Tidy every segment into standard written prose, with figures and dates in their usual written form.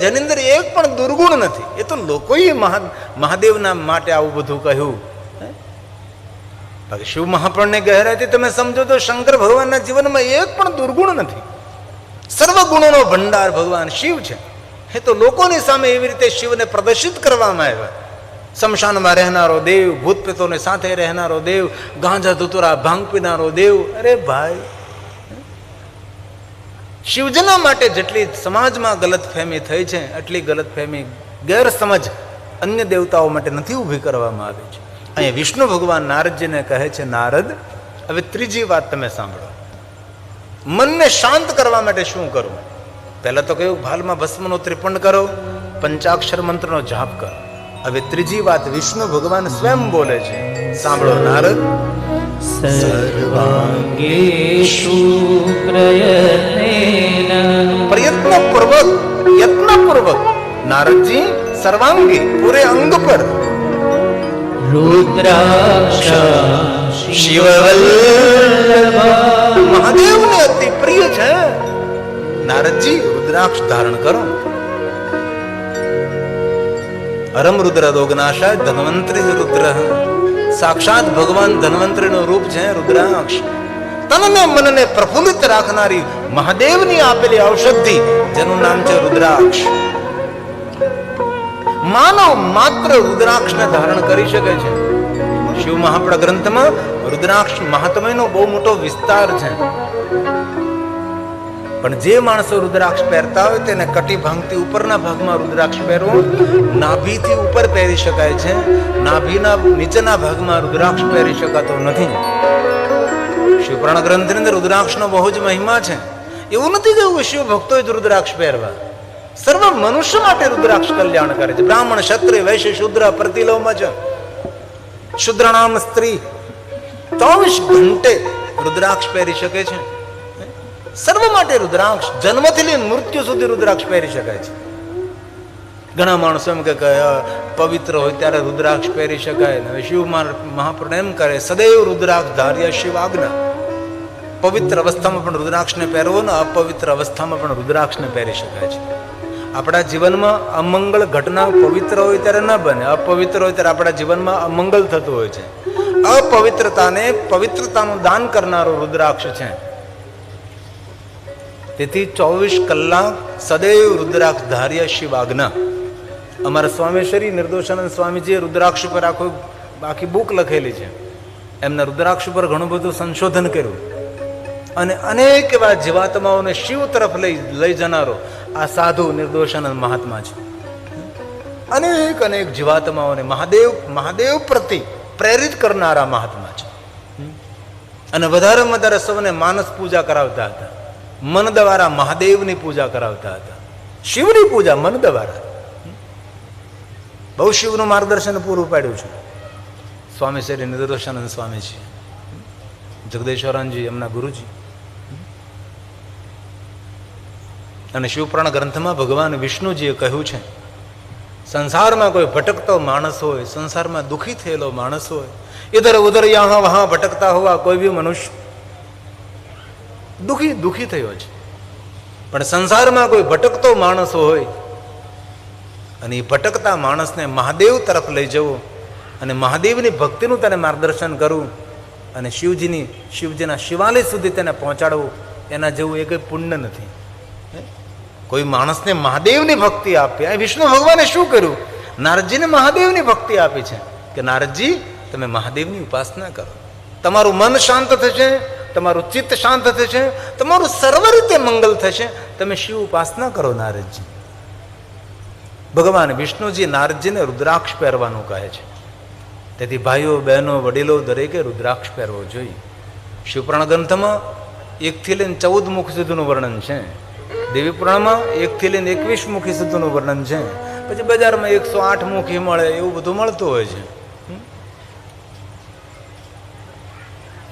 જેની અંદર એક પણ દુર્ગુણ નથી. એ તો લોકોએ મહાદેવના માટે આવું બધું કહ્યું. બાકી શિવ મહાપ્રણને ગહેરાઈથી તમે સમજો તો શંકર ભગવાનના જીવનમાં એક પણ દુર્ગુણ નથી. સર્વ ગુણોનો ભંડાર ભગવાન શિવ છે. એ તો લોકોની સામે એવી રીતે શિવને પ્રદર્શિત કરવામાં આવ્યા. શમશાનમાં રહેનારો દેવ, ભૂત પ્રેતોને સાથે રહેનારો દેવ, ગાંજા ધુતુરા ભાંગ પીનારો દેવ. અરે ભાઈ, શિવજીના માટે જેટલી સમાજમાં ગલતફહેમી થઈ છે એટલી ગલતફહેમી ગેરસમજ અન્ય દેવતાઓ માટે નથી ઊભી કરવામાં આવી છે. અહીંયા વિષ્ણુ ભગવાન નારદજીને કહે છે, નારદ હવે ત્રીજી વાત તમે સાંભળો. મનને શાંત કરવા માટે શું કરવું? પહેલા તો કહ્યું ભાલમાં ભસ્મનો ત્રિપંડ કરો, પંચાક્ષર મંત્રનો જાપ કરો. હવે ત્રીજી વાત વિષ્ણુ ભગવાન સ્વયં બોલે છે, સાંભળો નારદ. સર્વાંગેષુ યત્નપૂર્વક નારદજી સર્વાંગી પૂરે અંગ પર રુદ્રાક્ષ શિવવલ્લભ મહાદેવને અતિ પ્રિય છે. નારદજી રુદ્રાક્ષ ધારણ કરો. અરમ રુદ્ર રોગનાશાય ધન્વંતરી રુદ્ર. સાક્ષાત ભગવાન ધન્વંતરીનું રૂપ છે રુદ્રાક્ષ. તનને મનને પ્રફુલ્લિત રાખનારી મહાદેવની આપેલી ઔષધિ જેનું નામ છે રુદ્રાક્ષ. માનવ માત્ર રુદ્રાક્ષને ધારણ કરી શકે છે. શિવ મહાપુરા ગ્રંથમાં રુદ્રાક્ષ મહાત્મ્યનો બહુ મોટો વિસ્તાર છે. પણ જે માણસો રુદ્રાક્ષ પહેરતા હોય તેને કટી ભાંગથી ઉપરના ભાગમાં રુદ્રાક્ષ પહેરવું, નાભીથી ઉપર પહેરી શકાય છે, નાભીના નીચેના ભાગમાં રુદ્રાક્ષ પહેરી શકાતો નથી. શિવપુરાણ ગ્રંથની અંદર રુદ્રાક્ષનો બહુ જ મહિમા છે. એવું નથી કે શિવ ભક્તોએ જ રુદ્રાક્ષ પહેરવા. સર્વ મનુષ્ય માટે રુદ્રાક્ષ કલ્યાણ કરે છે. બ્રાહ્મણ, ક્ષત્રિય, વૈશ્ય, શૂદ્ર, પ્રતિલોમજ, શુદ્રનામ સ્ત્રી 24 ઘંટે રુદ્રાક્ષ પહેરી શકે છે. સર્વ માટે રુદ્રાક્ષ, જન્મથી લઈને મૃત્યુ સુધી રુદ્રાક્ષ પહેરી શકાય છે. ઘણા માણસો એમ કે પવિત્ર હોય ત્યારે રુદ્રાક્ષ પહેરી શકાય. હવે શિવ મહાપુરુષ એમ કરે, સદૈવ રુદ્રાક્ષ ધાર્ય શિવ આજ્ઞા. પવિત્ર અવસ્થામાં પણ રુદ્રાક્ષને પહેરવો ને અપવિત્ર અવસ્થામાં પણ રુદ્રાક્ષને પહેરી શકાય છે. આપણા જીવનમાં અમંગળ ઘટના પવિત્ર હોય ત્યારે ન બને, અપવિત્ર હોય ત્યારે આપણા જીવનમાં અમંગળ થતું હોય છે. અપવિત્રતાને પવિત્રતાનું દાન કરનારો રુદ્રાક્ષ છે. તેથી 24 કલાક સદૈવ રુદ્રાક્ષ ધાર્ય શિવ આજ્ઞા. અમારા સ્વામીશ્રી નિર્દોષાનંદ સ્વામીજીએ રુદ્રાક્ષ ઉપર આખી બુક લખેલી છે. એમના રુદ્રાક્ષ ઉપર ઘણું બધું સંશોધન કર્યું અને અનેક એવા જીવાત્માઓને શિવ તરફ લઈ જનારો આ સાધુ નિર્દોષાનંદ મહાત્મા છે. અનેક જીવાત્માઓને મહાદેવ પ્રતિ પ્રેરિત કરનારા મહાત્મા છે. અને વધારેમાં વધારે સૌને માનસ પૂજા કરાવતા હતા. મન દ્વારા મહાદેવની પૂજા કરાવતા હતા. શિવની પૂજા મન દ્વારા. બહુ શિવનું માર્ગદર્શન પૂરું પાડ્યું છે સ્વામી શ્રી નિર્દોષાનંદ સ્વામીજી, જગદેશ્વરાનજી એમના ગુરુજી. અને શિવપુરાણ ગ્રંથમાં ભગવાન વિષ્ણુજીએ કહ્યું છે, સંસારમાં કોઈ ભટકતો માણસ હોય, સંસારમાં દુઃખી થયેલો માણસ હોય, ઇધર ઉધર યહાં વહાં ભટકતા હોવા કોઈ બી મનુષ્ય દુઃખી થયો છે. પણ સંસારમાં કોઈ ભટકતો માણસ હોય અને એ ભટકતા માણસને મહાદેવ તરફ લઈ જવો અને મહાદેવની ભક્તિનું તેને માર્ગદર્શન કરવું અને શિવજીના શિવાલય સુધી તેને પહોંચાડવું, એના જેવું એ કંઈ પુણ્ય નથી. કોઈ માણસને મહાદેવની ભક્તિ આપી. આ વિષ્ણુ ભગવાને શું કર્યું? નારદજીને મહાદેવની ભક્તિ આપી છે કે નારદજી તમે મહાદેવની ઉપાસના કરો, તમારું મન શાંત થશે, તમારું ચિત્ત શાંત થશે, તમારું સર્વ રીતે મંગલ થશે. તમે શિવ ઉપાસના કરો નારદજી. ભગવાન વિષ્ણુજી નારદજીને રુદ્રાક્ષ પહેરવાનું કહે છે. તેથી ભાઈઓ, બહેનો, વડીલો દરેકે રુદ્રાક્ષ પહેરવો જોઈએ. શિવપુરાણ ગ્રંથમાં 1 થી લઈને 14 મુખ સુધીનું વર્ણન છે. દેવી પુરાણમાં 1 થી લઈને 21 મુખી સુધીનું વર્ણન છે. પછી બજારમાં 108 મુખી મળે એવું બધું મળતું હોય છે.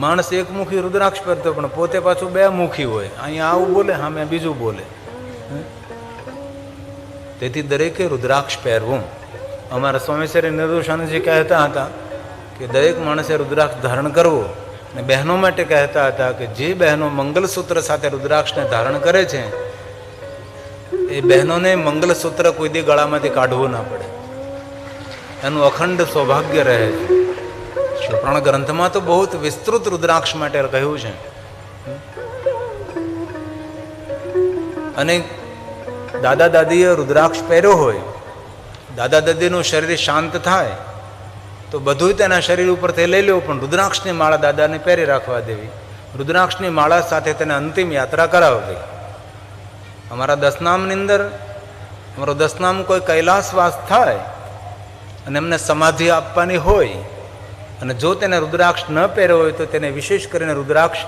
માણસ એક મુખી રુદ્રાક્ષ પહેરતો પણ પોતે પાછું 2 મુખી હોય. અહીંયા આવું બોલે, સામે બીજું બોલે. તેથી દરેકે રુદ્રાક્ષ પહેરવું. અમારા સ્વામી શ્રી નિર્દોષાનંદજી કહેતા હતા કે દરેક માણસે રુદ્રાક્ષ ધારણ કરવો. અને બહેનો માટે કહેતા હતા કે જે બહેનો મંગલસૂત્ર સાથે રુદ્રાક્ષને ધારણ કરે છે એ એ બહેનોને મંગલસૂત્ર કોઈ દી ગળામાંથી કાઢવું ના પડે, એનું અખંડ સૌભાગ્ય રહે છે. પુરાણ ગ્રંથમાં તો બહુ વિસ્તૃત રુદ્રાક્ષ માટે કહ્યું છે. અને દાદા દાદીએ રુદ્રાક્ષ પહેર્યો હોય, દાદા દાદીનું શરીર શાંત થાય તો બધું તેના શરીર ઉપરથી લઈ લેવું, પણ રુદ્રાક્ષની માળા દાદાને પહેરી રાખવા દેવી, રુદ્રાક્ષની માળા સાથે તેને અંતિમ યાત્રા કરાવવી. અમારા દસનામની અંદર અમારો દસનામ કોઈ કૈલાસવાસ થાય અને એમને સમાધિ આપવાની હોય, અને જો તેને રુદ્રાક્ષ ન પહેર્યો હોય તો તેને વિશેષ કરીને રુદ્રાક્ષ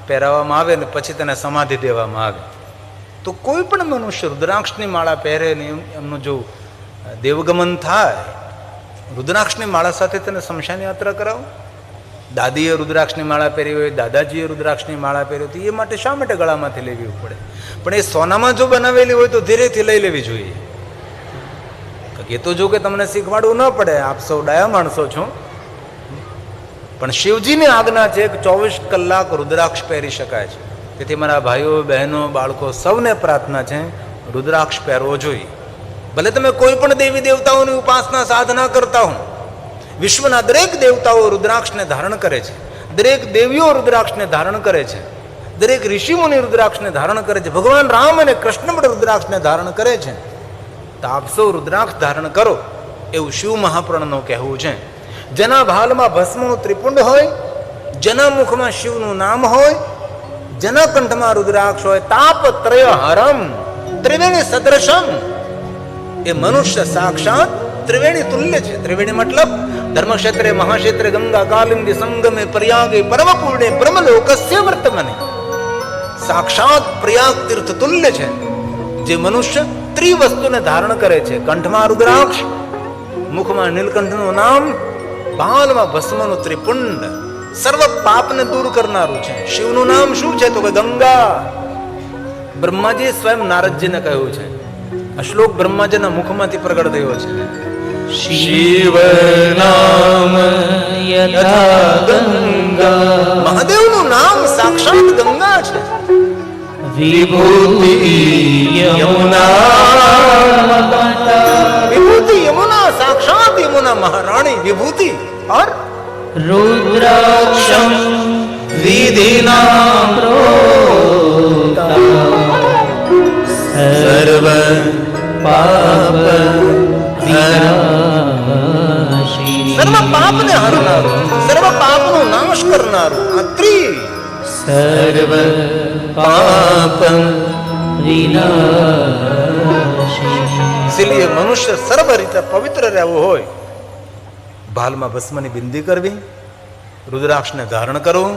પહેરાવવામાં આવે અને પછી તેને સમાધિ દેવામાં આવે. તો કોઈ પણ મનુષ્ય રુદ્રાક્ષની માળા પહેરે ને એમનું જો દેવગમન થાય, રુદ્રાક્ષની માળા સાથે તેને શમશાન યાત્રા કરાવો. દાદીએ રુદ્રાક્ષની માળા પહેરી હોય, દાદાજીએ રુદ્રાક્ષની માળા પહેરી હોય, તો એ માટે શા માટે ગળામાંથી લેવી પડે? પણ એ સોનામાં જો બનાવેલી હોય તો ધીરેથી લઈ લેવી જોઈએ. એ તો જો કે તમને શીખવાડવું ન પડે, આપ સૌ ડાયા માણસો છો, પણ શિવજીની આજ્ઞા છે કે 24 કલાક રુદ્રાક્ષ પહેરી શકાય છે. તેથી મારા ભાઈઓ, બહેનો, બાળકો સૌને પ્રાર્થના છે, રુદ્રાક્ષ પહેરવો જોઈએ. ભલે તમે કોઈ પણ દેવી દેવતાઓની ઉપાસના સાધના કરતા હો, વિશ્વના દરેક દેવતાઓ રુદ્રાક્ષને ધારણ કરે છે, દરેક દેવીઓ રુદ્રાક્ષને ધારણ કરે છે, દરેક ઋષિમુનિ રુદ્રાક્ષને ધારણ કરે છે, ભગવાન રામ અને કૃષ્ણ પણ રુદ્રાક્ષને ધારણ કરે છે. તો આપ સૌ રુદ્રાક્ષ ધારણ કરો એવું શિવ મહાપ્રણનું કહેવું છે. જેના ભાલમાં ભસ્મનું ત્રિપુંડ હોય, જેના મુખમાં શિવનું નામ હોય, જેના કંઠમાં રુદ્રાક્ષ હોય, તાપત્રય હરમ ત્રિવેણી સદૃશમ, એ મનુષ્ય સાક્ષાત ત્રિવેણી તુલ્ય છે. ત્રિવેણી મતલબ ધર્મક્ષેત્રે, મહાક્ષેત્રે, ગંગા કાલિંદી સંગમે, પ્રયાગે, પરમ પૂર્ણે, બ્રહ્મલોકસ્ય વર્તમાને, સાક્ષાત પ્રયાગ તીર્થ તુલ્ય છે. જે મનુષ્ય ત્રિવસ્તુને ધારણ કરે છે, કંઠમાં રુદ્રાક્ષ, મુખમાં નીલકંઠનું નામ, ભાલમાં ભસ્મનું ત્રિપુંડ, સર્વ પાપને દૂર કરનારું છે. શિવનું નામ શું છે? તો કે ગંગા. બ્રહ્માજી સ્વયં નારદજીને કહ્યું છે. આ શ્લોક બ્રહ્માજીના મુખમાંથી પ્રગટ થયો છે. શિવ નામ યથા ગંગા, મહાદેવનું નામ સાક્ષાત ગંગા છે. વિભૂતિ યમુના, વિભૂતિ યમુના, સાક્ષાત યમુના મહારાણી વિભૂતિ. और रुद्राक्षं વિધિના પ્રોક્તા સર્વ પાપ વિનાશી, સર્વ પાપને હરનારું, સર્વ પાપનો નાશ કરનારું આ સર્વ પાપ વિનાશી. ઇસીલિए મનુષ્ય સર્વ રીતે પવિત્ર રહેવું હોય, ભાલમાં ભસ્મની બિંદી કરવી, રુદ્રાક્ષને ધારણ કરવું,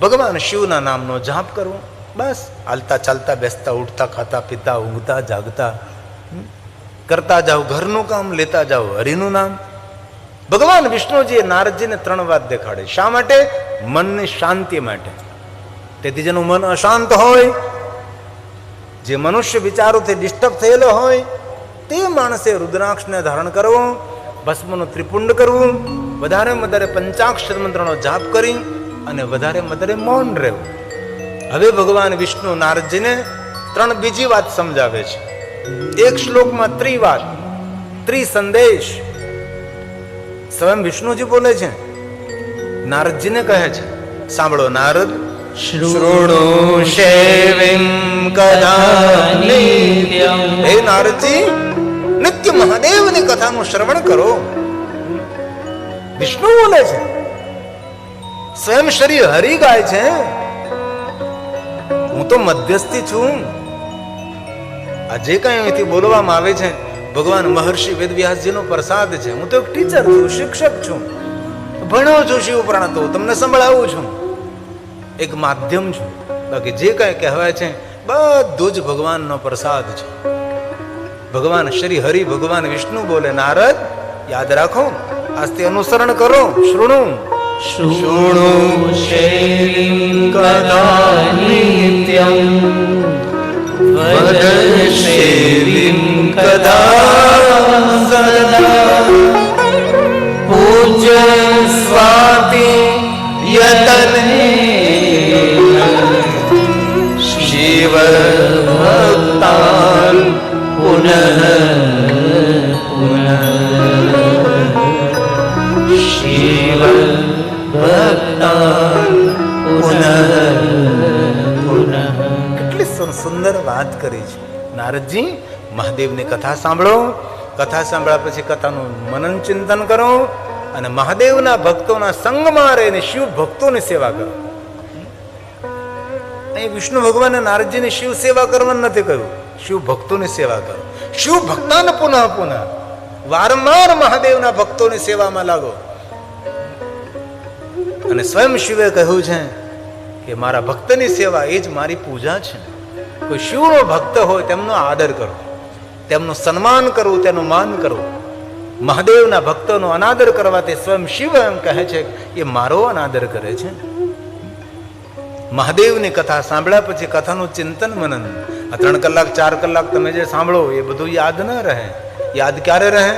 ભગવાન શિવના નામનો જાપ કરવો. બસ હાલતા ચાલતા, બેસતા, ઉઠતા, ખાતા પીતા, ઊંઘતા જાગતા કરતા જાઓ, ઘરનું કામ લેતા જાઓ હરિનું નામ. ભગવાન વિષ્ણુજીએ નારદજીને 3 વાત દેખાડી. શા માટે? મનની શાંતિ માટે. તેથી જેનું મન અશાંત હોય, જે મનુષ્ય વિચારોથી ડિસ્ટર્બ થયેલો હોય, તે માણસે રુદ્રાક્ષને ધારણ કરવો, ભસ્મનું ત્રિપુંડ કરવું, વધારે વધારે પંચાક્ષર મંત્રનો જાપ કરી અને વધારે વધારે મૌન રહેવું. હવે ભગવાન વિષ્ણુ નારદજીને 3 બીજી વાત સમજાવે છે. એક શ્લોકમાં 3 વાત, 3 સંદેશ સ્વયં વિષ્ણુજી બોલે છે, નારદજીને કહે છે. સાંભળો. નારદ શૃણુ શેવિમ કથા નિત્યમ, હે નારદજી, નિત્ય મહાદેવની કથાનું શ્રવણ કરો. વિષ્ણુ બોલે છે, સ્વયં શ્રી હરિ ગાય છે. હું તો મધ્યસ્થી છું. આ જે કઈ અહીંથી બોલવામાં આવે છે ભગવાન મહર્ષિ વેદવ્યાસજીનો પ્રસાદ છે. હું તો એક ટીચર છું, શિક્ષક છું, ભણ્યો છું શિવ પુરાણ, તો તમને સંભળાવું છું, એક માધ્યમ છું. બાકી જે કઈ કહેવાય છે બધું જ ભગવાનનો પ્રસાદ છે. ભગવાન શ્રી હરિ, ભગવાન વિષ્ણુ બોલે, નારદ યાદ રાખો, આજથી અનુસરણ કરો. શૃણુ શૃણુ શેવિમ કથા નિત્યમ, વદ શેવિમ કથા સદા, પૂજ્ય સ્વાતિ યતને શિવ ભક્તા નારદજી મહાદેવની કથા સાંભળો, કથા સાંભળ્યા પછી કથાનું મનન ચિંતન કરો અને મહાદેવના ભક્તોના સંગમાં રહીને શિવ ભક્તોની સેવા કરો. અહીં વિષ્ણુ ભગવાને નારદજીની શિવ સેવા કરવાનું નથી કહ્યું, શિવ ભક્તોની સેવા કરો. શિવ ભક્તાન પુનઃ પુનઃ, વારંવાર મહાદેવના ભક્તોની સેવામાં લાગો. અને સ્વયં શિવે કહ્યું છે કે મારા ભક્તની સેવા એ જ મારી પૂજા છે. કોઈ શિવનો ભક્ત હોય તેમનો આદર કરો, તેમનું સન્માન કરવું, તેનું માન કરવું. મહાદેવના ભક્તોનો અનાદર કરવાથી સ્વયં શિવ એમ કહે છે એ મારો અનાદર કરે છે. મહાદેવની કથા સાંભળ્યા પછી કથાનું ચિંતન મનન, આ 3 કલાક 4 કલાક તમે જે સાંભળો એ બધું યાદ ન રહે. યાદ ક્યારે રહે?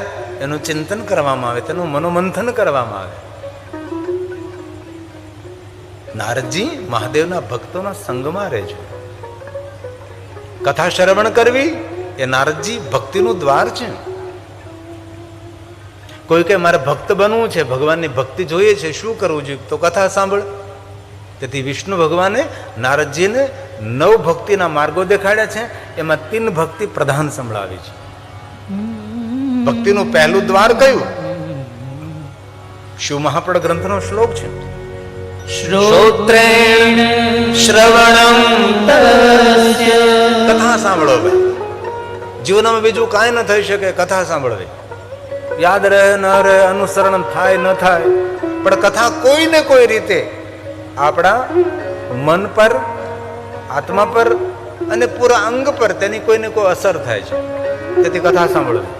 એનું ચિંતન કરવામાં આવે, તેનું મનોમંથન કરવામાં આવે. નારદજી મહાદેવના ભક્તોના સંગમાં રહેજો. કથા શ્રવણ કરવી એ નારદજી ભક્તિનું દ્વાર છે. કોઈ કે મારે ભક્ત બનવું છે, ભગવાનની ભક્તિ જોઈએ છે, શું કરવું જોઈએ? તો કથા સાંભળ. તેથી વિષ્ણુ ભગવાને નારદજીને 9 ભક્તિના માર્ગો દેખાડ્યા છે, એમાં 3 ભક્તિ પ્રધાન સંભળાવી છે. ભક્તિનું પહેલું દ્વાર કયું? શિવ મહાપુરાણ ગ્રંથનો શ્લોક છે, શ્રોત્રેણ શ્રવણમ તસ્ય. કથા સાંભળો ભાઈ. જીવનમાં બીજું કાંઈ ન થઈ શકે, કથા સાંભળવી. યાદ રહે ન રહે, અનુસરણ થાય ન થાય, પણ કથા કોઈ ને કોઈ રીતે આપણા મન પર, આત્મા પર અને પૂરા અંગ પર તેની કોઈને કોઈ અસર થાય છે. તેથી કથા સાંભળવી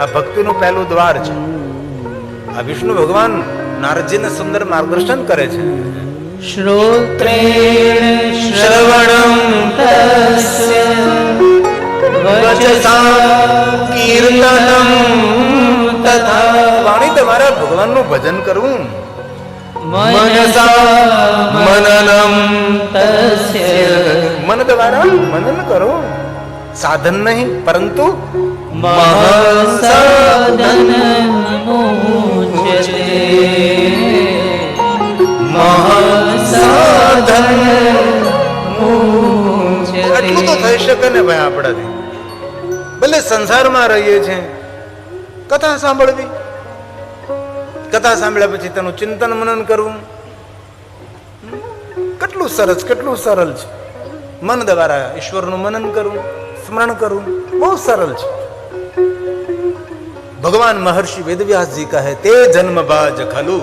આ ભક્તિનું પહેલું દ્વાર છે. આ વિષ્ણુ ભગવાન નારદજીને સુંદર માર્ગદર્શન કરે છે. શ્રોત્રેણ શ્રવણમ તસ્ય વચસા કીર્તનમ તથા. વાણી તમારા ભગવાનનું ભજન કરવું, મનસા મનનમ તસ્ય. મન દ્વારા મનન કરો, સાધન નહીં પરંતુ મહાસાધન મુચ્યતે. મહાસાધન મુચ્યતે. એટલું તો થઈ શકે ને ભાઈ આપણાથી. ભલે સંસારમાં રહીએ છીએ, કથા સાંભળવી, કથા સાંભળ્યા પછી તેનું ચિંતન મનન કરવું, કેટલું સરસ, કેટલું સરળ છે. મન દ્વારા ઈશ્વરનું મનન કરવું, સ્મરણ કરવું બહુ સરળ છે. ભગવાન મહર્ષિ વેદવ્યાસજી કહે તે જન્મ બાજ ખલુ.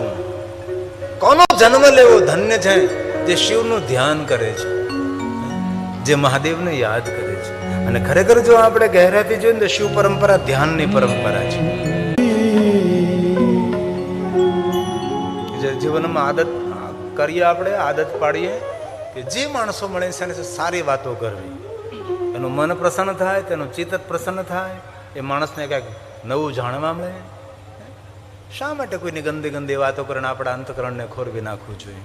કોનો જન્મ લેવો ધન્ય છે? જે શિવનું ધ્યાન કરે છે, જે મહાદેવને યાદ કરે છે. અને ખરેખર જો આપણે ગહેરાથી જોઈએ તો શિવ પરંપરા ધ્યાનની પરંપરા છે. જે જીવનમાં આદત કરીએ, આપણે આદત પાડીએ કે જે માણસો મળે છે સારી વાતો કરવી, એનું મન પ્રસન્ન થાય, તેનું ચિત્ત પ્રસન્ન થાય, એ માણસને કંઈક નવું જાણવા મળે. શા માટે કોઈની ગંદી ગંદી વાતો કરીને આપણા અંતકરણને ખોરવી નાખવું જોઈએ?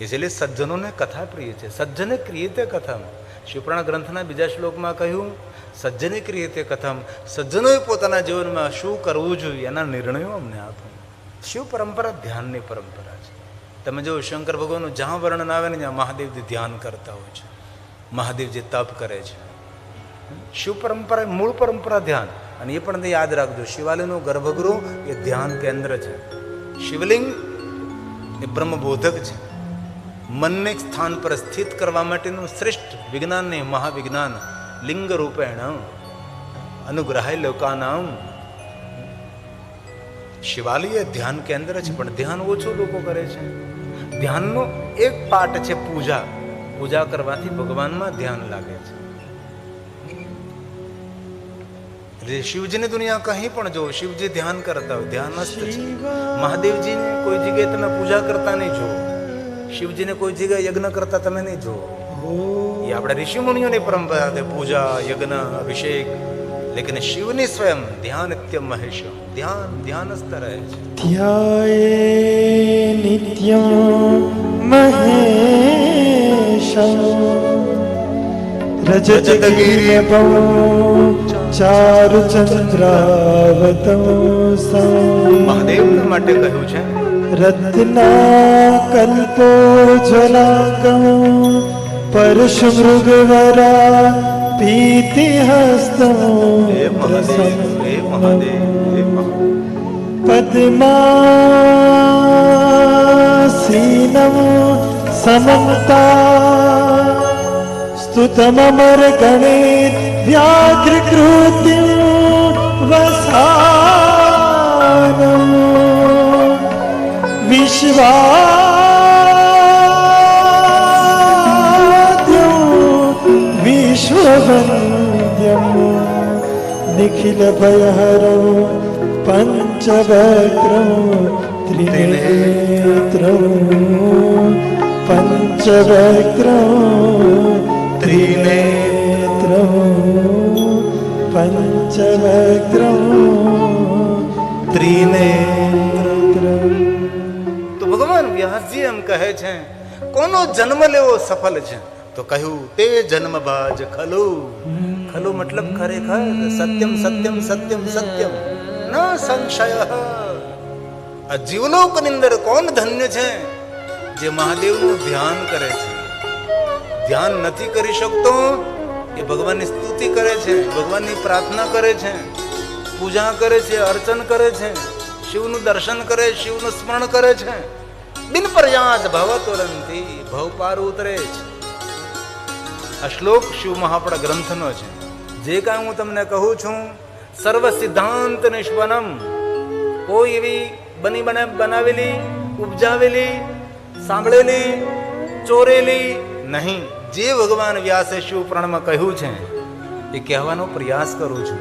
એટલે સજ્જનોને કથા પ્રિય છે. સજ્જને ક્રિયતે કથમ. શિવપુરાણ ગ્રંથના બીજા શ્લોકમાં કહ્યું સજ્જને ક્રિયતે કથમ. સજ્જનોએ પોતાના જીવનમાં શું કરવું જોઈએ એના નિર્ણયો અમને આપો. શિવ પરંપરા ધ્યાનની પરંપરા છે. તમે જો શંકર ભગવાનનું જ્યાં વર્ણન આવે ને ત્યાં મહાદેવજી ધ્યાન કરતા હોય છે, મહાદેવજી તપ કરે છે. શિવ પરંપરા મૂળ પરંપરા ધ્યાન. અને એ પણ યાદ રાખજો, શિવાલયનું ગર્ભગૃહ એ ધ્યાન કેન્દ્ર છે. શિવલિંગ એ બ્રહ્મબોધક છે. મનને સ્થાન પર સ્થિત કરવા માટેનું શ્રેષ્ઠ વિજ્ઞાન ને મહાવિજ્ઞાન લિંગ રૂપેણ અનુગ્રહાય લોકાનામ. શિવાલય ધ્યાન કેન્દ્ર છે, પણ ધ્યાન ઓછું લોકો કરે છે. ધ્યાનનો એક પાઠ છે પૂજા. પૂજા કરવાથી ભગવાનમાં ધ્યાન લાગે છે. એટલે શિવજીની દુનિયા કહી પણ જો શિવજી ધ્યાન કરતા હોય, ધ્યાનસ્થ છે. મહાદેવજીને કોઈ જગ્યાએ તમે પૂજા કરતા નહીં જુઓ, શિવજીને કોઈ જગ્યાએ યજ્ઞ કરતા તમે નહીં જુઓ. એ આપણા ઋષિ મુનિઓની પરંપરા છે, પૂજા, યજ્ઞ, અભિષેક. લેકિન શિવની સ્વયં ધ્યાન નિત્યમ મહેશ, ધ્યાન ધ્યાનસ્થ રહે છે. ધ્યાયે નિત્યમ મહેશમ રજતગિરિપૌ ચારુચંદ્રાવતં. મહાદેવના માટે કહ્યું છે રત્ના કલ્પોજ્વલાકં પરશુ મૃગવરા પીતિ હસ્તમ હે મહાદેવ, હે મહાદેવ, હે મહાદેવ. પદ્માસીનમ સમમતા સ્તુતમમર ગણિત વ્યાઘ્રકૃતિ વસાનમ વિશ્વવંદ્યમ નિખિલ ભયહરો પંચવક્રમ ત્રિનેત્રમ પંચવક્રમ ત્રિનેત્રમ પંચવક્રમ ત્રિનેત્રમ. તો ભગવાન વ્યાસજી એમ કહે છે કોનો જન્મ લેવો સફળ છે? તો કહ્યું તે જન્મ બાજ ખલો. ખલો મતલબ ખરેખર સત્યમ સત્યમ સત્યમ સત્યમ ન સંશય. આ જીવલોકની અંદર કોણ ધન્ય છે? જે મહાદેવનું ધ્યાન કરે છે. ધ્યાન નથી કરી શકતો એ ભગવાનની સ્તુતિ કરે છે, ભગવાનની પ્રાર્થના કરે છે, પૂજા કરે છે, અર્ચન કરે છે, શિવનું દર્શન કરે, શિવનું સ્મરણ કરે છે. બિન પ્રયાસ ભવ તુરંતી ભવ પાર ઉતરે છે. આ શ્લોક શિવ મહાપડા ગ્રંથનો છે. જે કાંઈ હું તમને કહું છું સર્વ સિદ્ધાંત નિષ્પન્નમ, કોઈ એવી બનાવેલી, ઉપજાવેલી, સાંભળેલી, ચોરેલી નહીં. જે ભગવાન વ્યાસે શિવ પુરાણમાં કહ્યું છે એ કહેવાનો પ્રયાસ કરું છું.